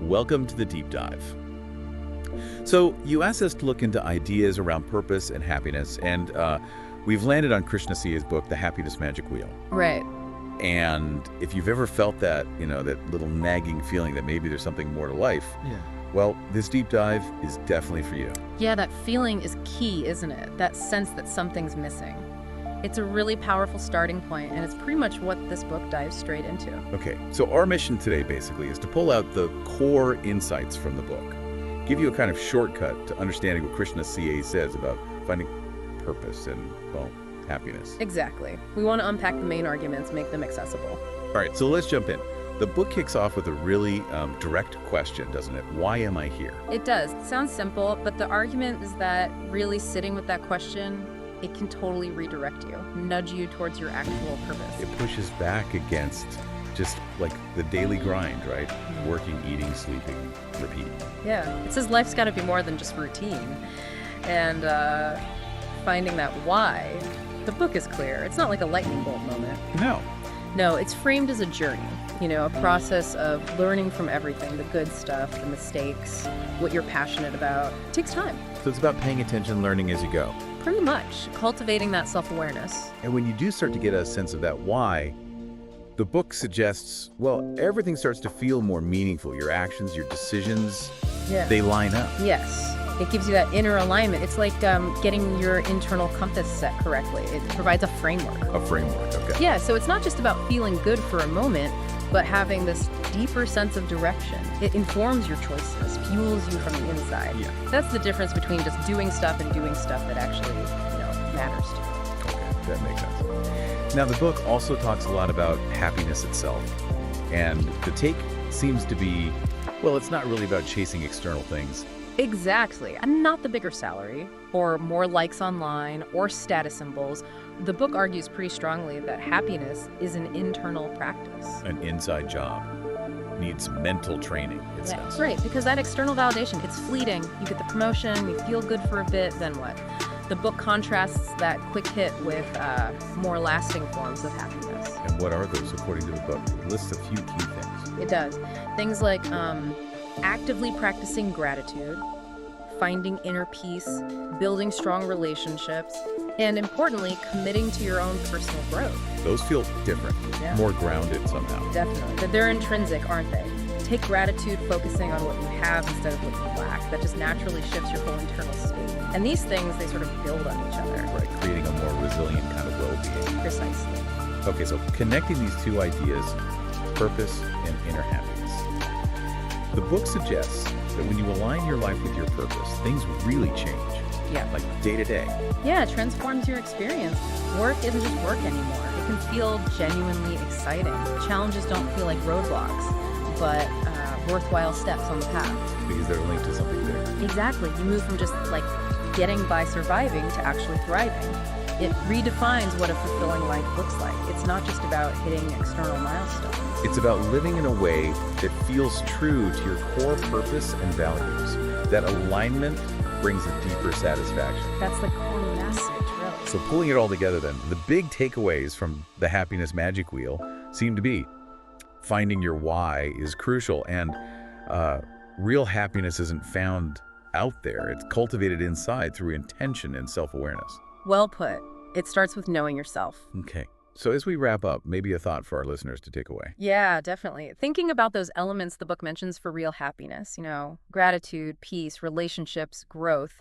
Welcome to the deep dive. So you asked us to look into ideas around purpose and happiness, and we've landed on Krishna C.A.'s book, The Happiness Magic Wheel. Right. And if you've ever felt that, that little nagging feeling that maybe there's something more to life, well, this deep dive is definitely for you. Yeah, that feeling is key, isn't it? That sense that something's missing. It's a really powerful starting point, and it's pretty much what this book dives straight into. Okay, so our mission today basically is to pull out the core insights from the book, give you a kind of shortcut to understanding what Krishna C.A. says about finding purpose and, well, happiness. Exactly. We want to unpack the main arguments, make them accessible. All right, so let's jump in. The book kicks off with a really direct question, doesn't it? Why am I here? It does. It sounds simple, but the argument is that really sitting with that question, it can totally redirect you, nudge you towards your actual purpose. It pushes back against just like the daily grind, right? Working, eating, sleeping, repeating. Yeah, it says life's got to be more than just routine. And finding that why, the book is clear. It's not like a lightning bolt moment. No, it's framed as a journey, a process of learning from everything, the good stuff, the mistakes, what you're passionate about. It takes time. So it's about paying attention, learning as you go. Pretty much, cultivating that self-awareness. And when you do start to get a sense of that why, the book suggests, well, everything starts to feel more meaningful. Your actions, your decisions, they line up. Yes. It gives you that inner alignment. It's like getting your internal compass set correctly. It provides a framework. A framework, okay. Yeah, so it's not just about feeling good for a moment, but having this deeper sense of direction. It informs your choices, fuels you from the inside. Yeah. That's the difference between just doing stuff and doing stuff that actually, matters to you. Okay, that makes sense. Now, the book also talks a lot about happiness itself. And the take seems to be, well, it's not really about chasing external things. Exactly. And not the bigger salary, or more likes online, or status symbols. The book argues pretty strongly that happiness is an internal practice. An inside job. Needs mental training, it says. Right, because that external validation, it's fleeting. You get the promotion, you feel good for a bit, then what? The book contrasts that quick hit with more lasting forms of happiness. And what are those according to the book? It lists a few key things. It does. Things like actively practicing gratitude, finding inner peace, building strong relationships, and importantly, committing to your own personal growth. Those feel different, more grounded somehow. Definitely. But they're intrinsic, aren't they? Take gratitude, focusing on what you have instead of what you lack. That just naturally shifts your whole internal state. And these things, they sort of build on each other. Right, creating a more resilient kind of well-being. Precisely. Okay, so connecting these two ideas, purpose and inner happiness. The book suggests that when you align your life with your purpose, things really change. Yeah. Like day to day. Yeah, it transforms your experience. Work isn't just work anymore. It can feel genuinely exciting. Challenges don't feel like roadblocks, but worthwhile steps on the path. Because they're linked to something bigger. Exactly. You move from just like getting by surviving to actually thriving. It redefines what a fulfilling life looks like. It's not just about hitting external milestones. It's about living in a way that feels true to your core purpose and values. That alignment brings a deeper satisfaction. That's the core message, really. So pulling it all together then, the big takeaways from the Happiness Magic Wheel seem to be finding your why is crucial, and real happiness isn't found out there. It's cultivated inside through intention and self-awareness. Well put. It starts with knowing yourself. Okay. So as we wrap up, maybe a thought for our listeners to take away. Yeah, definitely. Thinking about those elements the book mentions for real happiness, gratitude, peace, relationships, growth,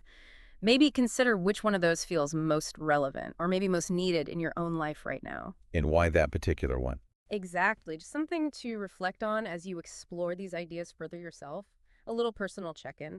maybe consider which one of those feels most relevant or maybe most needed in your own life right now. And why that particular one? Exactly. Just something to reflect on as you explore these ideas further yourself. A little personal check-in.